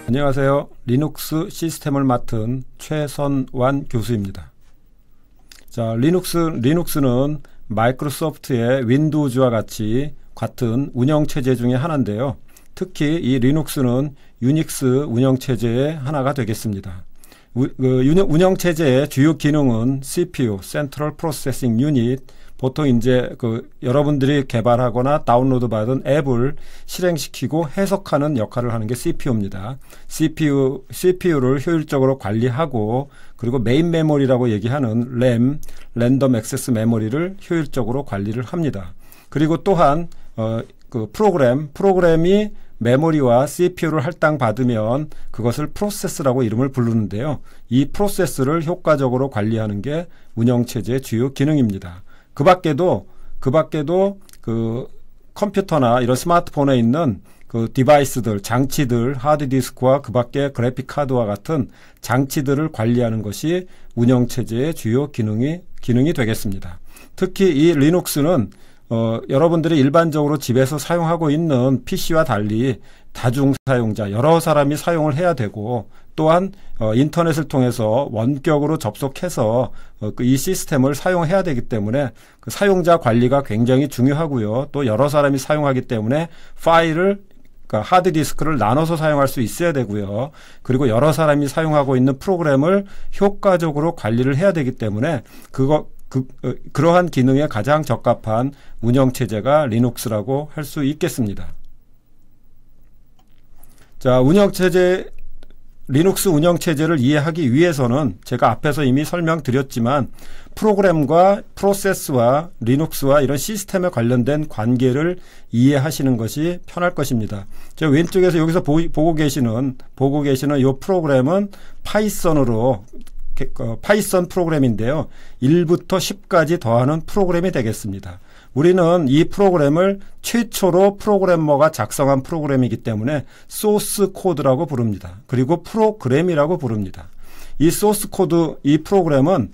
안녕하세요. 리눅스 시스템을 맡은 최선완 교수입니다. 자, 리눅스는 마이크로소프트의 윈도우즈와 같은 운영체제 중에 하나인데요. 특히 이 리눅스는 유닉스 운영체제의 하나가 되겠습니다. 운영체제의 주요 기능은 CPU, Central Processing Unit, 보통 이제 여러분들이 개발하거나 다운로드 받은 앱을 실행시키고 해석하는 역할을 하는 게 CPU입니다. CPU를 효율적으로 관리하고, 그리고 메인 메모리라고 얘기하는 RAM, 랜덤 액세스 메모리를 효율적으로 관리를 합니다. 그리고 또한 프로그램이 메모리와 CPU를 할당받으면 그것을 프로세스라고 이름을 부르는데요. 이 프로세스를 효과적으로 관리하는 게 운영체제의 주요 기능입니다. 그 밖에도 컴퓨터나 이런 스마트폰에 있는 디바이스들, 장치들, 하드디스크와 그 밖에 그래픽 카드와 같은 장치들을 관리하는 것이 운영체제의 주요 기능이 되겠습니다. 특히 이 리눅스는 여러분들이 일반적으로 집에서 사용하고 있는 PC와 달리 다중 사용자, 여러 사람이 사용을 해야 되고, 또한 인터넷을 통해서 원격으로 접속해서 이 시스템을 사용해야 되기 때문에 사용자 관리가 굉장히 중요하고요. 또 여러 사람이 사용하기 때문에 하드디스크를 나눠서 사용할 수 있어야 되고요. 그리고 여러 사람이 사용하고 있는 프로그램을 효과적으로 관리를 해야 되기 때문에 그러한 기능에 가장 적합한 운영체제가 리눅스라고 할 수 있겠습니다. 자, 리눅스 운영체제를 이해하기 위해서는 제가 앞에서 이미 설명드렸지만 프로그램과 프로세스와 리눅스와 이런 시스템에 관련된 관계를 이해하시는 것이 편할 것입니다. 제가 왼쪽에서 여기서 보고 계시는 이 프로그램은 파이썬 프로그램인데요. 1부터 10까지 더하는 프로그램이 되겠습니다. 우리는 이 프로그램을 최초로 프로그래머가 작성한 프로그램이기 때문에 소스 코드라고 부릅니다. 그리고 프로그램이라고 부릅니다. 이 소스 코드, 이 프로그램은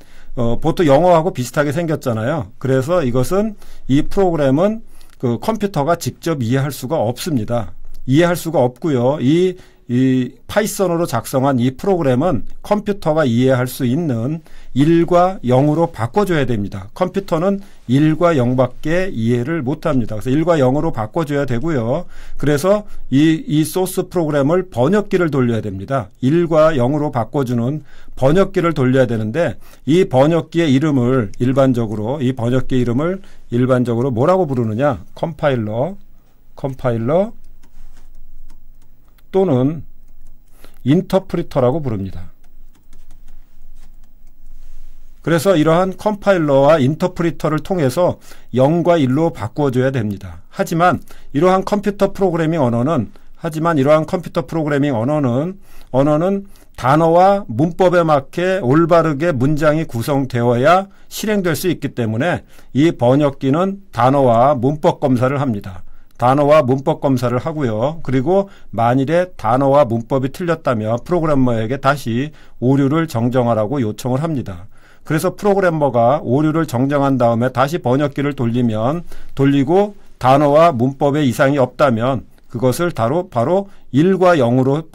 보통 영어하고 비슷하게 생겼잖아요. 그래서 이 프로그램은 컴퓨터가 직접 이해할 수가 없습니다. 이해할 수가 없고요. 이 파이썬으로 작성한 이 프로그램은 컴퓨터가 이해할 수 있는 1과 0으로 바꿔줘야 됩니다. 컴퓨터는 1과 0밖에 이해를 못합니다. 그래서 1과 0으로 바꿔줘야 되고요. 그래서 이 소스 프로그램을 번역기를 돌려야 됩니다. 1과 0으로 바꿔주는 번역기를 돌려야 되는데, 이 번역기의 이름을 일반적으로 뭐라고 부르느냐? 컴파일러 또는 인터프리터라고 부릅니다. 그래서 이러한 컴파일러와 인터프리터를 통해서 0과 1로 바꾸어줘야 됩니다. 하지만 이러한 컴퓨터 프로그래밍 언어는 단어와 문법에 맞게 올바르게 문장이 구성되어야 실행될 수 있기 때문에 이 번역기는 단어와 문법 검사를 합니다. 단어와 문법 검사를 하고요. 그리고 만일에 단어와 문법이 틀렸다면 프로그래머에게 다시 오류를 정정하라고 요청을 합니다. 그래서 프로그래머가 오류를 정정한 다음에 다시 번역기를 돌리고 단어와 문법에 이상이 없다면 그것을 바로 1과 0으로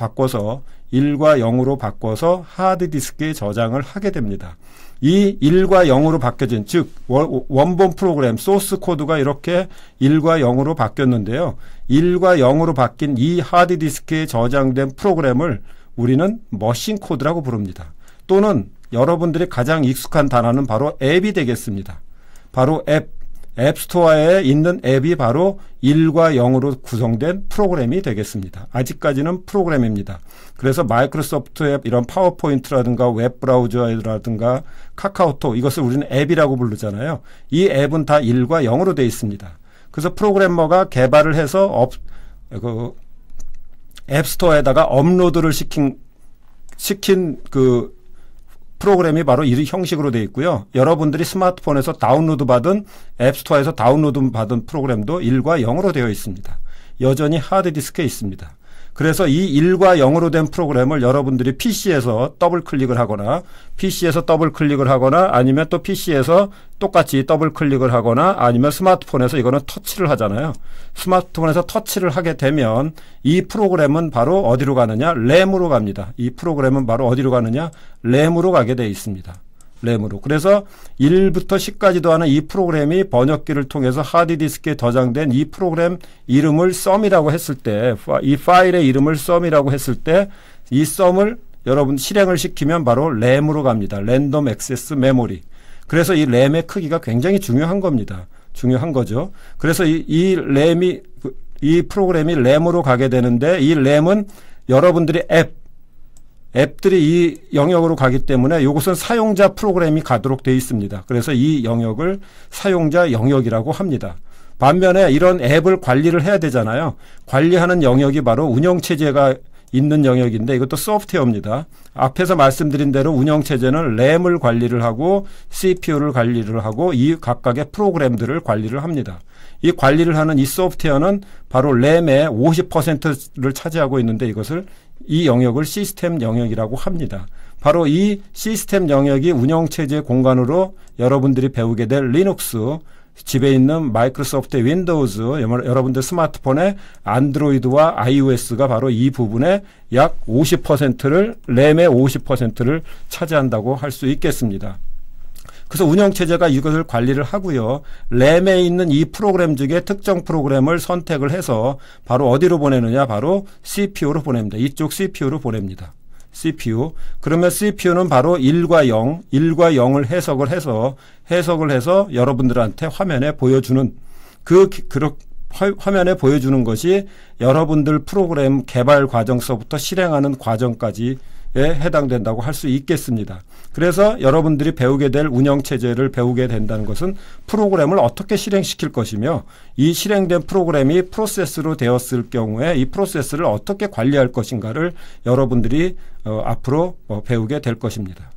바꿔서 하드디스크에 저장을 하게 됩니다. 이 1과 0으로 바뀌어진, 즉 원본 프로그램 소스 코드가 이렇게 1과 0으로 바뀌었는데요. 1과 0으로 바뀐 이 하드디스크에 저장된 프로그램을 우리는 머신 코드라고 부릅니다. 또는 여러분들이 가장 익숙한 단어는 바로 앱이 되겠습니다. 바로 앱스토어에 있는 앱이 바로 1과 0으로 구성된 프로그램이 되겠습니다. 아직까지는 프로그램입니다. 그래서 마이크로소프트 앱, 이런 파워포인트라든가 웹브라우저라든가 카카오톡, 이것을 우리는 앱이라고 부르잖아요. 이 앱은 다 1과 0으로 되어 있습니다. 그래서 프로그래머가 개발을 해서 앱스토어에다가 업로드를 시킨 프로그램이 바로 이 형식으로 되어 있고요. 여러분들이 스마트폰에서 앱스토어에서 다운로드 받은 프로그램도 1과 0으로 되어 있습니다. 여전히 하드디스크에 있습니다. 그래서 이 1과 0으로 된 프로그램을 여러분들이 PC에서 더블 클릭을 하거나 아니면 또 PC에서 똑같이 더블 클릭을 하거나 아니면 스마트폰에서 이거는 터치를 하잖아요. 스마트폰에서 터치를 하게 되면 이 프로그램은 바로 어디로 가느냐? 램으로 갑니다. 이 프로그램은 바로 어디로 가느냐? 램으로 가게 되어 있습니다. 램으로. 그래서 1부터 10까지 더하는 이 프로그램이 번역기를 통해서 하드디스크에 저장된 이 프로그램 이름을 썸이라고 했을 때, 이 파일의 이름을 썸이라고 했을 때 이 썸을 여러분 실행을 시키면 바로 램으로 갑니다. 랜덤 액세스 메모리. 그래서 이 램의 크기가 굉장히 중요한 겁니다. 중요한 거죠. 그래서 이 프로그램이 램으로 가게 되는데 이 램은 여러분들이 앱들이 이 영역으로 가기 때문에 이것은 사용자 프로그램이 가도록 되어 있습니다. 그래서 이 영역을 사용자 영역이라고 합니다. 반면에 이런 앱을 관리를 해야 되잖아요. 관리하는 영역이 바로 운영체제가 있는 영역인데 이것도 소프트웨어입니다. 앞에서 말씀드린 대로 운영체제는 램을 관리를 하고 CPU를 관리를 하고 이 각각의 프로그램들을 관리를 합니다. 이 관리를 하는 이 소프트웨어는 바로 램의 50%를 차지하고 있는데 이 영역을 시스템 영역이라고 합니다. 바로 이 시스템 영역이 운영체제 공간으로 여러분들이 배우게 될 리눅스, 집에 있는 마이크로소프트 윈도우즈, 여러분들 스마트폰의 안드로이드와 iOS가 바로 이 부분의 약 50%를, 램의 50%를 차지한다고 할 수 있겠습니다. 그래서 운영체제가 이것을 관리를 하고요. 램에 있는 이 프로그램 중에 특정 프로그램을 선택을 해서 바로 어디로 보내느냐? 바로 CPU로 보냅니다. 이쪽 CPU로 보냅니다. CPU. 그러면 CPU는 바로 1과 0을 해석을 해서 여러분들한테 화면에 보여주는 화면에 보여주는 것이 여러분들 프로그램 개발 과정서부터 실행하는 과정까지에 해당된다고 할 수 있겠습니다. 그래서 여러분들이 배우게 될 운영체제를 배우게 된다는 것은 프로그램을 어떻게 실행시킬 것이며 이 실행된 프로그램이 프로세스로 되었을 경우에 이 프로세스를 어떻게 관리할 것인가를 여러분들이 앞으로 배우게 될 것입니다.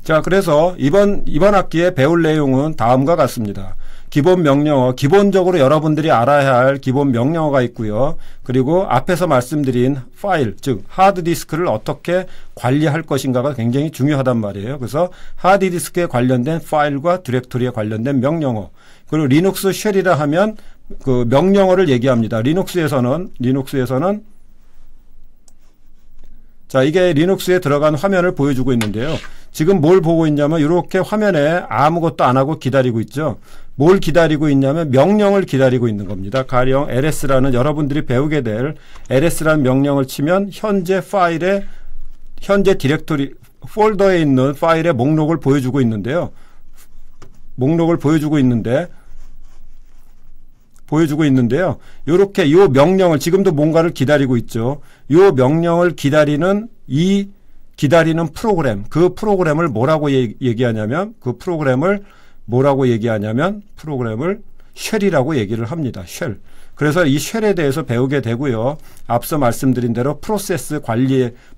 자, 그래서 이번 학기에 배울 내용은 다음과 같습니다. 기본 명령어, 기본적으로 여러분들이 알아야 할 기본 명령어가 있고요. 그리고 앞에서 말씀드린 파일, 즉 하드디스크를 어떻게 관리할 것인가가 굉장히 중요하단 말이에요. 그래서 하드디스크에 관련된 파일과 디렉토리에 관련된 명령어, 그리고 리눅스 쉘이라 하면 그 명령어를 얘기합니다. 리눅스에서는 자, 이게 리눅스에 들어간 화면을 보여주고 있는데요. 지금 뭘 보고 있냐면 이렇게 화면에 아무것도 안 하고 기다리고 있죠. 뭘 기다리고 있냐면 명령을 기다리고 있는 겁니다. 가령 ls라는 여러분들이 배우게 될 ls라는 명령을 치면 현재 디렉토리 폴더에 있는 파일의 목록을 보여주고 있는데요. 이렇게 요 명령을 지금도 뭔가를 기다리고 있죠. 요 명령을 기다리는 프로그램, 그 프로그램을 뭐라고 얘기하냐면 프로그램을 쉘이라고 얘기를 합니다. 쉘. 그래서 이 쉘에 대해서 배우게 되고요. 앞서 말씀드린 대로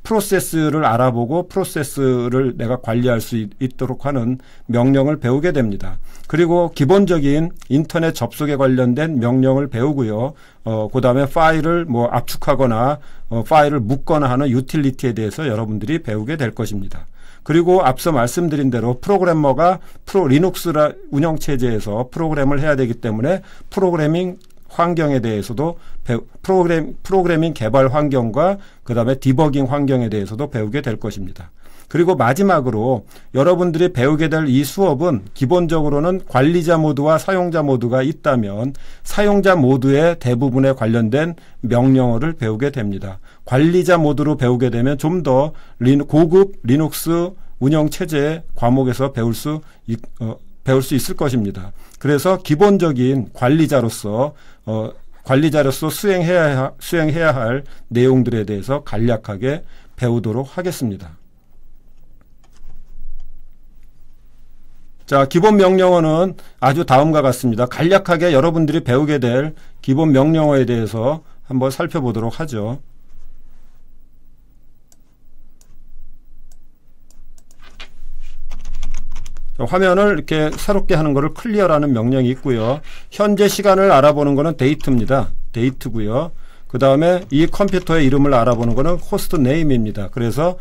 프로세스를 알아보고 프로세스를 내가 관리할 수 있도록 하는 명령을 배우게 됩니다. 그리고 기본적인 인터넷 접속에 관련된 명령을 배우고요. 그 다음에 파일을 압축하거나 파일을 묶거나 하는 유틸리티에 대해서 여러분들이 배우게 될 것입니다. 그리고 앞서 말씀드린 대로 프로그래머가 리눅스 운영체제에서 프로그램을 해야 되기 때문에 프로그래밍 환경에 대해서도 프로그래밍 개발 환경과 그 다음에 디버깅 환경에 대해서도 배우게 될 것입니다. 그리고 마지막으로 여러분들이 배우게 될 이 수업은 기본적으로는 관리자 모드와 사용자 모드가 있다면 사용자 모드의 대부분에 관련된 명령어를 배우게 됩니다. 관리자 모드로 배우게 되면 좀 더 고급 리눅스 운영체제 과목에서 배울 수 있을 것입니다. 그래서 기본적인 관리자로서 수행해야 할 내용들에 대해서 간략하게 배우도록 하겠습니다. 자, 기본 명령어는 아주 다음과 같습니다. 간략하게 여러분들이 배우게 될 기본 명령어에 대해서 한번 살펴보도록 하죠. 화면을 이렇게 새롭게 하는 거를 클리어라는 명령이 있고요. 현재 시간을 알아보는 거는 데이트입니다. 데이트고요. 그 다음에 이 컴퓨터의 이름을 알아보는 거는 호스트 네임입니다. 그래서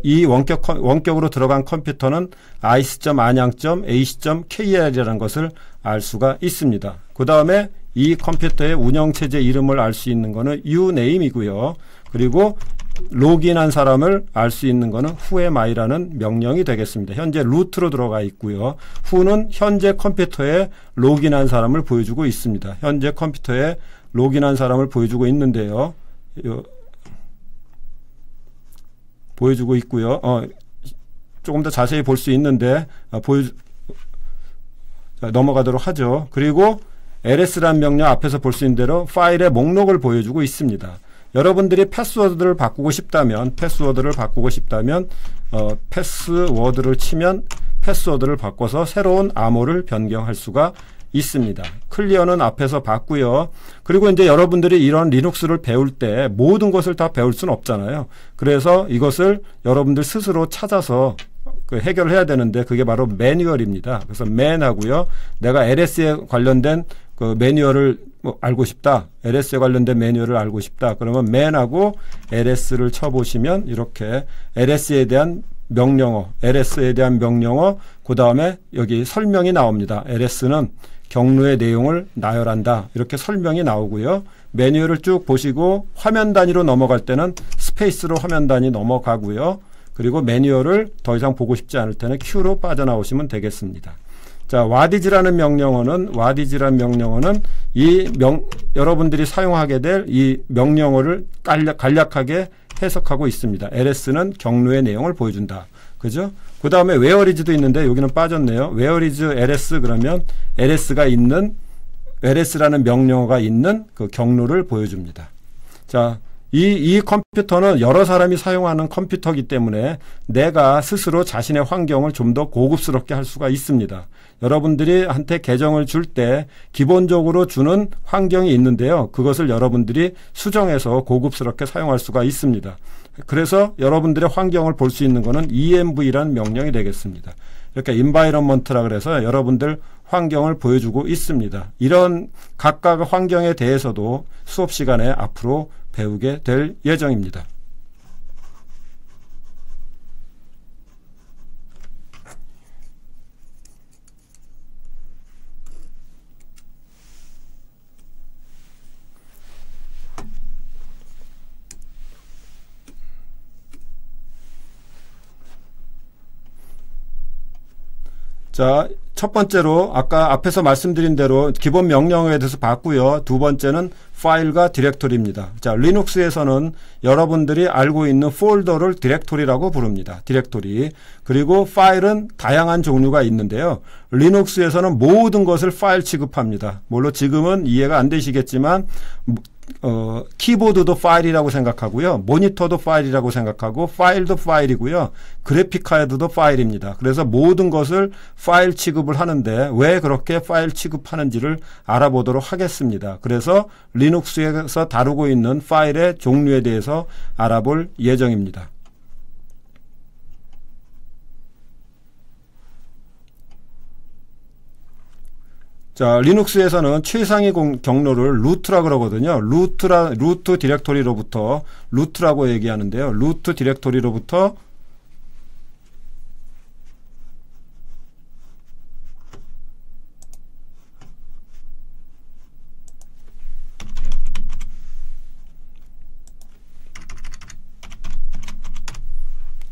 이 원격으로 들어간 컴퓨터는 ic.안양.ac.kr이라는 것을 알 수가 있습니다. 그 다음에 이 컴퓨터의 운영체제 이름을 알 수 있는 거는 uname이고요. 그리고 로그인한 사람을 알 수 있는 거는 whoamI라는 명령이 되겠습니다. 현재 루트로 들어가 있고요. who는 현재 컴퓨터에 로그인한 사람을 보여주고 있습니다. 현재 컴퓨터에 로그인한 사람을 보여주고 있는데요. 보여주고 있고요. 조금 더 자세히 볼 수 있는데 넘어가도록 하죠. 그리고 ls라는 명령 앞에서 볼 수 있는 대로 파일의 목록을 보여주고 있습니다. 여러분들이 패스워드를 바꾸고 싶다면 패스워드를 치면 패스워드를 바꿔서 새로운 암호를 변경할 수가 있습니다. 클리어는 앞에서 봤고요. 그리고 이제 여러분들이 이런 리눅스를 배울 때 모든 것을 다 배울 수는 없잖아요. 그래서 이것을 여러분들 스스로 찾아서 해결을 해야 되는데 그게 바로 매뉴얼입니다. 그래서 man하고요. 내가 LS에 관련된 그 매뉴얼을 알고 싶다. LS에 관련된 매뉴얼을 알고 싶다. 그러면 man하고 LS를 쳐보시면 이렇게 LS에 대한 명령어, 그 다음에 여기 설명이 나옵니다. LS는 경로의 내용을 나열한다. 이렇게 설명이 나오고요. 매뉴얼을 쭉 보시고 화면 단위로 넘어갈 때는 스페이스로 화면 단위 넘어가고요. 그리고 매뉴얼을 더 이상 보고 싶지 않을 때는 Q로 빠져나오시면 되겠습니다. 자, what이라는 명령어는 여러분들이 사용하게 될 이 명령어를 간략하게 해석하고 있습니다. LS는 경로의 내용을 보여준다. 그죠? 그 다음에 where is도 있는데 여기는 빠졌네요. where is ls 그러면 LS라는 명령어가 있는 그 경로를 보여줍니다. 자, 이 컴퓨터는 여러 사람이 사용하는 컴퓨터이기 때문에 내가 스스로 자신의 환경을 좀 더 고급스럽게 할 수가 있습니다. 여러분들이 한테 계정을 줄 때 기본적으로 주는 환경이 있는데요. 그것을 여러분들이 수정해서 고급스럽게 사용할 수가 있습니다. 그래서 여러분들의 환경을 볼 수 있는 것은 env라는 명령이 되겠습니다. 이렇게 environment라 그래서 여러분들 환경을 보여주고 있습니다. 이런 각각 환경에 대해서도 수업 시간에 앞으로 배우게 될 예정입니다. 자, 첫 번째로 아까 앞에서 말씀드린 대로 기본 명령어에 대해서 봤고요. 두 번째는 파일과 디렉토리입니다. 자, 리눅스에서는 여러분들이 알고 있는 폴더를 디렉토리라고 부릅니다. 디렉토리. 그리고 파일은 다양한 종류가 있는데요. 리눅스에서는 모든 것을 파일 취급합니다. 물론 지금은 이해가 안 되시겠지만 키보드도 파일이라고 생각하고요. 모니터도 파일이라고 생각하고 파일도 파일이고요. 그래픽 카드도 파일입니다. 그래서 모든 것을 파일 취급을 하는데 왜 그렇게 파일 취급하는지를 알아보도록 하겠습니다. 그래서 리눅스에서 다루고 있는 파일의 종류에 대해서 알아볼 예정입니다. 자, 리눅스에서는 최상위 경로를 루트라 그러거든요. 루트 디렉토리로부터 루트라고 얘기하는데요. 루트 디렉토리로부터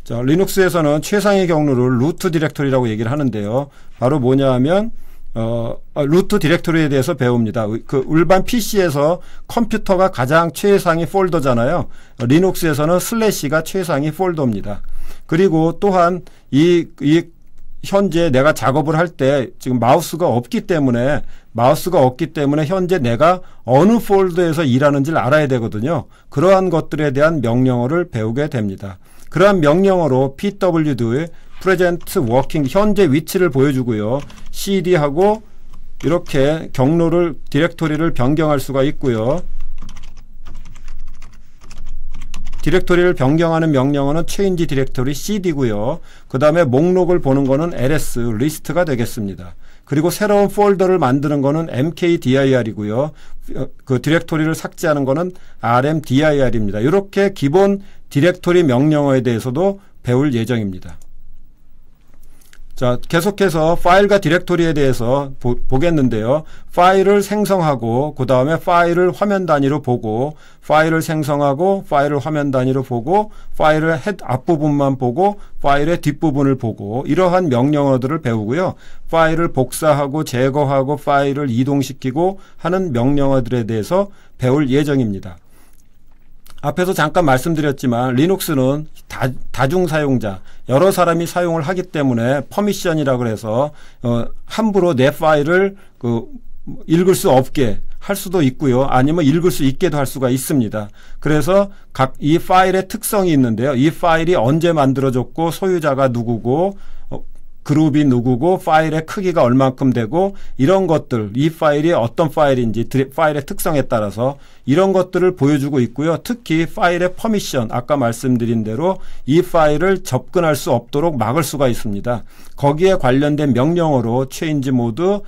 자, 리눅스에서는 최상위 경로를 루트 디렉토리라고 얘기를 하는데요. 바로 뭐냐 하면 루트 디렉토리에 대해서 배웁니다. 그 일반 PC에서 컴퓨터가 가장 최상위 폴더잖아요. 리눅스에서는 슬래시가 최상위 폴더입니다. 그리고 또한 이 현재 내가 작업을 할 때 지금 마우스가 없기 때문에 현재 내가 어느 폴더에서 일하는지를 알아야 되거든요. 그러한 것들에 대한 명령어를 배우게 됩니다. 그러한 명령어로 pwd의 present working 현재 위치를 보여주고요. cd하고 이렇게 경로를 디렉토리를 변경할 수가 있고요. 디렉토리를 변경하는 명령어는 change 디렉토리 cd고요. 그 다음에 목록을 보는 거는 ls, 리스트가 되겠습니다. 그리고 새로운 폴더를 만드는 거는 mkdir이고요. 그 디렉토리를 삭제하는 거는 rmdir입니다. 이렇게 기본 디렉토리 명령어에 대해서도 배울 예정입니다. 자, 계속해서 파일과 디렉토리에 대해서 보겠는데요. 파일을 생성하고 그 다음에 파일을 화면 단위로 보고 파일을 생성하고 파일을 화면 단위로 보고 파일의 앞부분만 보고 파일의 뒷부분을 보고 이러한 명령어들을 배우고요. 파일을 복사하고 제거하고 파일을 이동시키고 하는 명령어들에 대해서 배울 예정입니다. 앞에서 잠깐 말씀드렸지만 리눅스는 다중 사용자, 여러 사람이 사용을 하기 때문에 퍼미션이라고 해서 함부로 내 파일을 읽을 수 없게 할 수도 있고요. 아니면 읽을 수 있게도 할 수가 있습니다. 그래서 각 이 파일의 특성이 있는데요. 이 파일이 언제 만들어졌고 소유자가 누구고 그룹이 누구고 파일의 크기가 얼만큼 되고 이런 것들, 이 파일이 어떤 파일인지 파일의 특성에 따라서 이런 것들을 보여주고 있고요. 특히 파일의 퍼미션, 아까 말씀드린 대로 이 파일을 접근할 수 없도록 막을 수가 있습니다. 거기에 관련된 명령어로 change mode,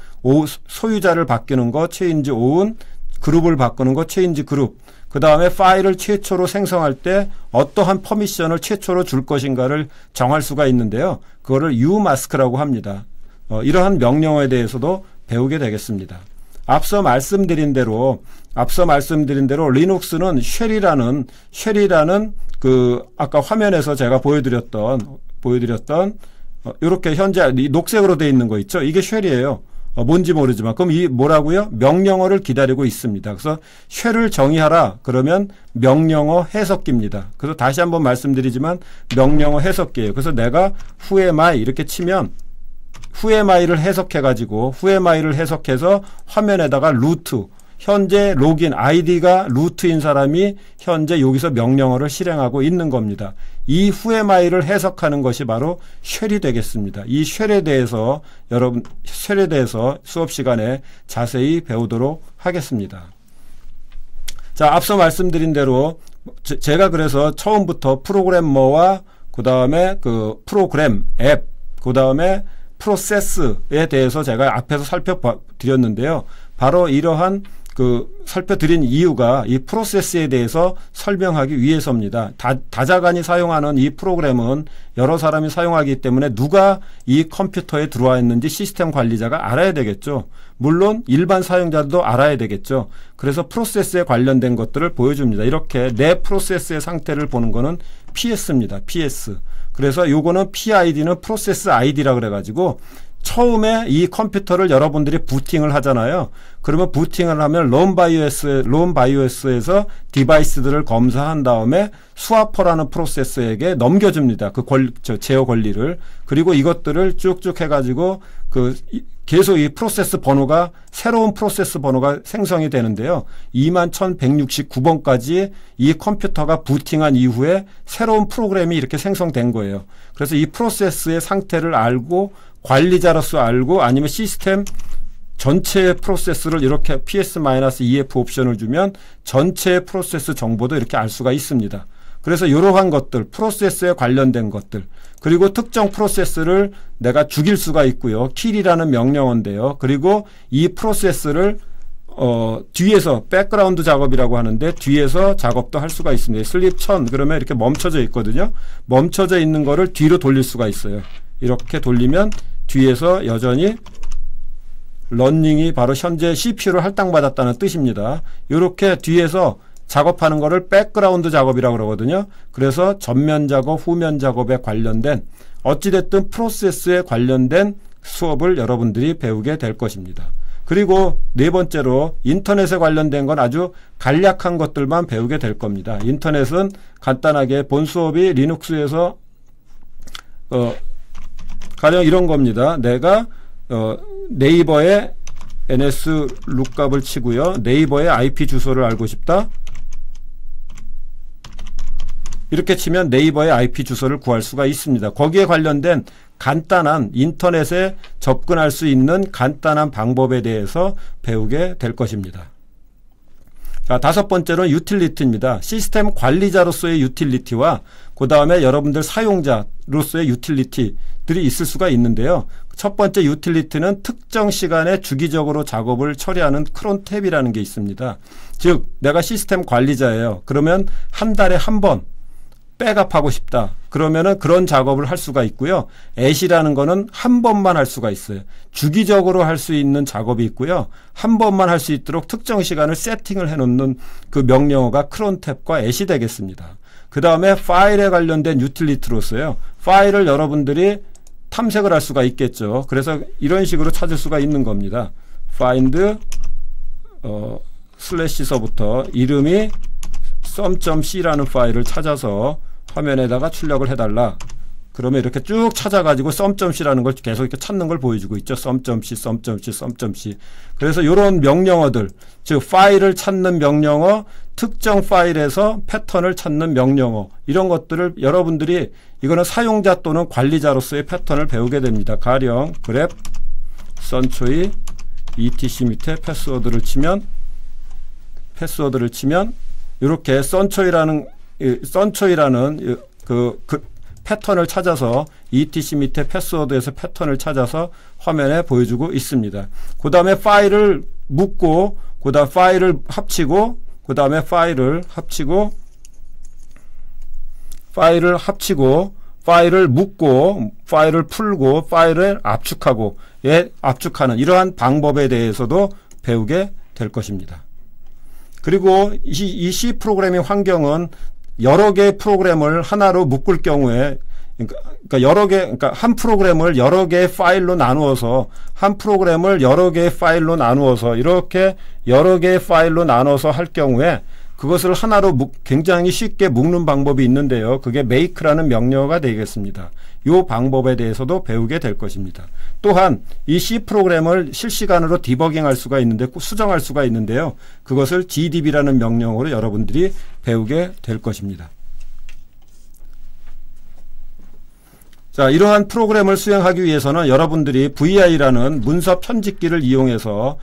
소유자를 바꾸는 거 change on, 그룹을 바꾸는 거 change group, 그 다음에 파일을 최초로 생성할 때 어떠한 퍼미션을 최초로 줄 것인가를 정할 수가 있는데요. 그거를 umask라고 합니다. 이러한 명령어에 대해서도 배우게 되겠습니다. 앞서 말씀드린 대로 리눅스는 쉘이라는 아까 화면에서 제가 보여드렸던 이렇게 현재 녹색으로 되어 있는 거 있죠. 이게 쉘이에요. 뭔지 모르지만 그럼 이 뭐라고요? 명령어를 기다리고 있습니다. 그래서 쉘을 정의하라 그러면 명령어 해석기입니다. 그래서 다시 한번 말씀드리지만 명령어 해석기예요. 그래서 내가 who am I 이렇게 치면 who am I를 해석해가지고 who am I를 해석해서 화면에다가 루트, 현재 로긴 아이디가 루트인 사람이 현재 여기서 명령어를 실행하고 있는 겁니다. 이 who am I를 해석하는 것이 바로 쉘이 되겠습니다. 이 쉘에 대해서 수업 시간에 자세히 배우도록 하겠습니다. 자, 앞서 말씀드린 대로 제가 그래서 처음부터 프로그래머와 그 다음에 프로그램, 앱, 그 다음에 프로세스에 대해서 제가 앞에서 살펴드렸는데요. 바로 이러한 살펴드린 이유가 이 프로세스에 대해서 설명하기 위해서입니다. 다자간이 사용하는 이 프로그램은 여러 사람이 사용하기 때문에 누가 이 컴퓨터에 들어와 있는지 시스템 관리자가 알아야 되겠죠. 물론 일반 사용자도 알아야 되겠죠. 그래서 프로세스에 관련된 것들을 보여줍니다. 이렇게 내 프로세스의 상태를 보는 거는 PS입니다. PS. 그래서 요거는 PID는 프로세스 ID라 그래가지고 처음에 이 컴퓨터를 여러분들이 부팅을 하잖아요. 그러면 부팅을 하면 롬바이오스에서 디바이스들을 검사한 다음에 스와퍼라는 프로세서에게 넘겨줍니다. 제어 권리를. 그리고 이것들을 쭉쭉 해가지고 계속 이 프로세스 번호가 새로운 프로세스 번호가 생성이 되는데요. 21,169번까지 이 컴퓨터가 부팅한 이후에 새로운 프로그램이 이렇게 생성된 거예요. 그래서 이 프로세스의 상태를 알고 관리자로서 알고 아니면 시스템 전체의 프로세스를 이렇게 PS-EF 옵션을 주면 전체의 프로세스 정보도 이렇게 알 수가 있습니다. 그래서 이러한 것들, 프로세스에 관련된 것들, 그리고 특정 프로세스를 내가 죽일 수가 있고요. kill이라는 명령어인데요. 그리고 이 프로세스를 뒤에서 백그라운드 작업이라고 하는데 뒤에서 작업도 할 수가 있습니다. 슬립 1000 그러면 이렇게 멈춰져 있거든요. 멈춰져 있는 거를 뒤로 돌릴 수가 있어요. 이렇게 돌리면 뒤에서 여전히 런닝이 바로 현재 CPU를 할당받았다는 뜻입니다. 이렇게 뒤에서 작업하는 거를 백그라운드 작업이라고 그러거든요. 그래서 전면 작업, 후면 작업에 관련된 어찌됐든 프로세스에 관련된 수업을 여러분들이 배우게 될 것입니다. 그리고 네 번째로 인터넷에 관련된 건 아주 간략한 것들만 배우게 될 겁니다. 인터넷은 간단하게 본 수업이 리눅스에서 가령 이런 겁니다. 내가 네이버에 ns 룩값을 치고요. 네이버의 IP 주소를 알고 싶다. 이렇게 치면 네이버의 IP 주소를 구할 수가 있습니다. 거기에 관련된 간단한 인터넷에 접근할 수 있는 간단한 방법에 대해서 배우게 될 것입니다. 자, 다섯 번째로는 유틸리티입니다. 시스템 관리자로서의 유틸리티와 그 다음에 여러분들 사용자로서의 유틸리티들이 있을 수가 있는데요. 첫 번째 유틸리티는 특정 시간에 주기적으로 작업을 처리하는 크론 탭이라는 게 있습니다. 즉 내가 시스템 관리자예요. 그러면 한 달에 한 번 백업하고 싶다. 그러면은 그런 작업을 할 수가 있고요. 앳이라는 거는 한 번만 할 수가 있어요. 주기적으로 할 수 있는 작업이 있고요. 한 번만 할 수 있도록 특정 시간을 세팅을 해놓는 그 명령어가 크론탭과 앳이 되겠습니다. 그 다음에 파일에 관련된 유틸리티로서요. 파일을 여러분들이 탐색을 할 수가 있겠죠. 그래서 이런 식으로 찾을 수가 있는 겁니다. find 슬래시서부터 이름이 sum.c라는 파일을 찾아서 화면에다가 출력을 해달라. 그러면 이렇게 쭉 찾아가지고 sum.c라는 걸 계속 이렇게 찾는 걸 보여주고 있죠. sum.c, sum.c, sum.c. 그래서 이런 명령어들, 즉 파일을 찾는 명령어, 특정 파일에서 패턴을 찾는 명령어, 이런 것들을 여러분들이 이거는 사용자 또는 관리자로서의 패턴을 배우게 됩니다. 가령 grep 선초이 etc 밑에 패스워드를 치면 이렇게 선초이라는 그 패턴을 찾아서 etc 밑에 패스워드에서 패턴을 찾아서 화면에 보여주고 있습니다. 그 다음에 파일을 묶고 그 다음 파일을 합치고 그 다음에 파일을 묶고 파일을 풀고 파일을 압축하고 압축하는 이러한 방법에 대해서도 배우게 될 것입니다. 그리고 이 C 프로그래밍 환경은 여러 개의 프로그램을 하나로 묶을 경우에 그러니까 한 프로그램을 여러 개의 파일로 나누어서 이렇게 여러 개의 파일로 나눠서 할 경우에 그것을 하나로 굉장히 쉽게 묶는 방법이 있는데요. 그게 make라는 명령어가 되겠습니다. 이 방법에 대해서도 배우게 될 것입니다. 또한 이 C 프로그램을 실시간으로 디버깅할 수가 있는데 수정할 수가 있는데요. 그것을 gdb라는 명령어로 여러분들이 배우게 될 것입니다. 자, 이러한 프로그램을 수행하기 위해서는 여러분들이 VI라는 문서 편집기를 이용해서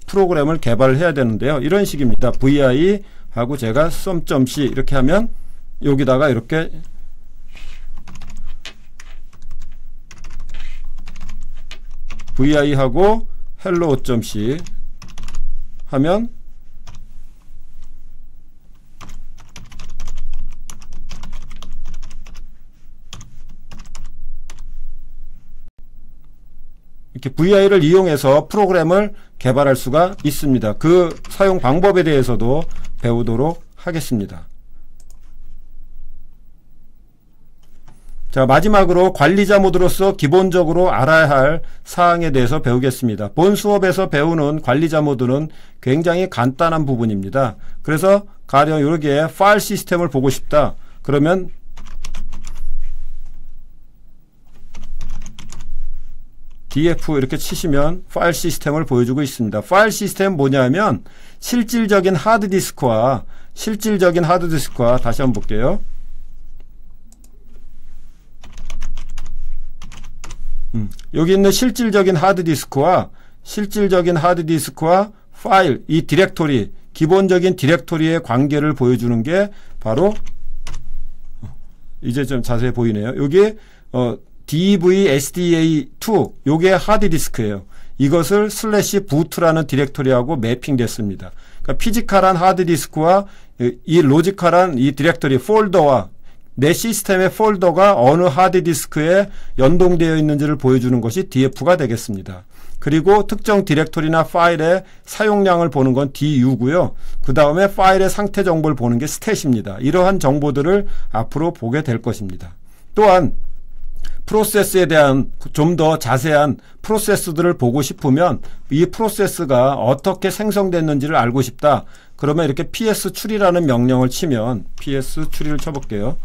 프로그램을 개발을 해야 되는데요. 이런 식입니다. VI 하고 제가 sum.c 이렇게 하면 여기다가 이렇게 VI 하고 hello.c 하면 이렇게 VI를 이용해서 프로그램을 개발할 수가 있습니다. 그 사용 방법에 대해서도 배우도록 하겠습니다. 자, 마지막으로 관리자 모드로서 기본적으로 알아야 할 사항에 대해서 배우겠습니다. 본 수업에서 배우는 관리자 모드는 굉장히 간단한 부분입니다. 그래서 가령 이렇게 파일 시스템을 보고 싶다. 그러면 df 이렇게 치시면 파일 시스템을 보여주고 있습니다. 파일 시스템은 뭐냐면 실질적인 하드디스크와 다시 한번 볼게요. 여기 있는 실질적인 하드디스크와 파일, 이 디렉토리, 기본적인 디렉토리의 관계를 보여주는 게 바로 이제 좀 자세히 보이네요. 여기 dvsda2 요게 하드디스크예요. 이것을 /boot라는 디렉토리하고 매핑됐습니다. 그러니까 피지컬한 하드디스크와 이 로지컬한 이 디렉토리 폴더와 내 시스템의 폴더가 어느 하드디스크에 연동되어 있는지를 보여주는 것이 df가 되겠습니다. 그리고 특정 디렉토리나 파일의 사용량을 보는 건 du고요. 그 다음에 파일의 상태 정보를 보는 게 stat입니다. 이러한 정보들을 앞으로 보게 될 것입니다. 또한 프로세스에 대한 좀 더 자세한 프로세스들을 보고 싶으면 이 프로세스가 어떻게 생성됐는지를 알고 싶다. 그러면 이렇게 ps 추리라는 명령을 치면 ps 추리를 쳐볼게요.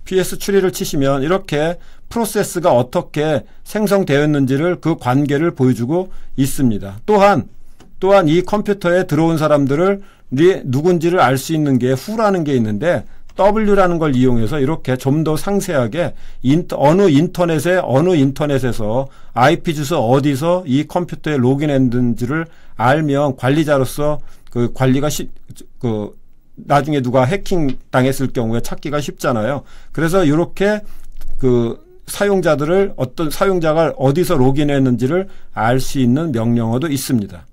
ps 추리를 치시면 이렇게 프로세스가 어떻게 생성되었는지를 그 관계를 보여주고 있습니다. 또한 이 컴퓨터에 들어온 사람들을 누군지를 알 수 있는 게 who라는 게 있는데 W라는 걸 이용해서 이렇게 좀 더 상세하게 어느 인터넷에서 IP 주소 어디서 이 컴퓨터에 로그인했는지를 알면 관리자로서 그 관리가 나중에 누가 해킹 당했을 경우에 찾기가 쉽잖아요. 그래서 이렇게 어떤 사용자가 어디서 로그인했는지를 알 수 있는 명령어도 있습니다.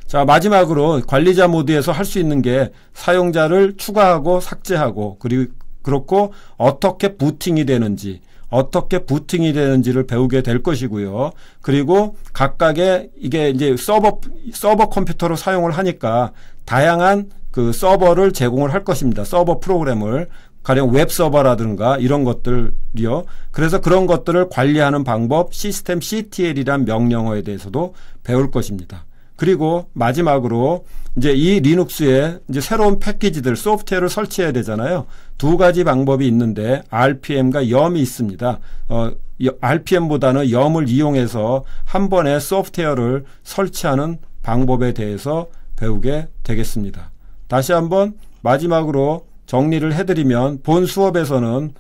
자, 마지막으로 관리자 모드에서 할 수 있는 게 사용자를 추가하고 삭제하고 그렇고 어떻게 부팅이 되는지를 배우게 될 것이고요. 그리고 각각의 이게 이제 서버 컴퓨터로 사용을 하니까 다양한 그 서버를 제공을 할 것입니다. 서버 프로그램을 가령 웹 서버라든가 이런 것들이요. 그래서 그런 것들을 관리하는 방법 시스템 CTL이란 명령어에 대해서도 배울 것입니다. 그리고 마지막으로 이제 이 리눅스에 이제 새로운 패키지들 소프트웨어를 설치해야 되잖아요. 두 가지 방법이 있는데 RPM과 YUM이 있습니다. RPM보다는 YUM을 이용해서 한 번에 소프트웨어를 설치하는 방법에 대해서 배우게 되겠습니다. 다시 한번 마지막으로 정리를 해드리면 본 수업에서는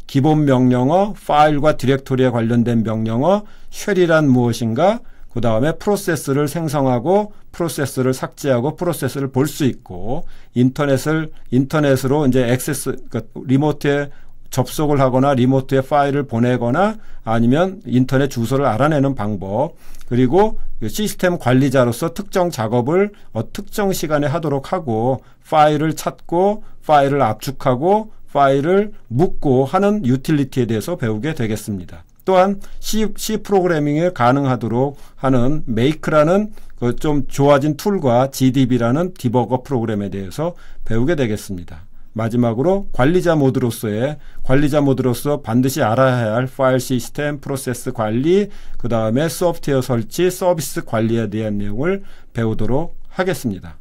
기본 명령어, 파일과 디렉토리에 관련된 명령어, 쉘이란 무엇인가, 그 다음에 프로세스를 생성하고 프로세스를 삭제하고 프로세스를 볼 수 있고 인터넷으로 이제 리모트에 접속을 하거나 리모트에 파일을 보내거나 아니면 인터넷 주소를 알아내는 방법, 그리고 시스템 관리자로서 특정 작업을 특정 시간에 하도록 하고 파일을 찾고 파일을 압축하고 파일을 묶고 하는 유틸리티에 대해서 배우게 되겠습니다. 또한 C 프로그래밍이 가능하도록 하는 Make라는 그 좀 좋아진 툴과 GDB라는 디버거 프로그램에 대해서 배우게 되겠습니다. 마지막으로 관리자 모드로서 반드시 알아야 할 파일 시스템, 프로세스 관리, 그 다음에 소프트웨어 설치, 서비스 관리에 대한 내용을 배우도록 하겠습니다.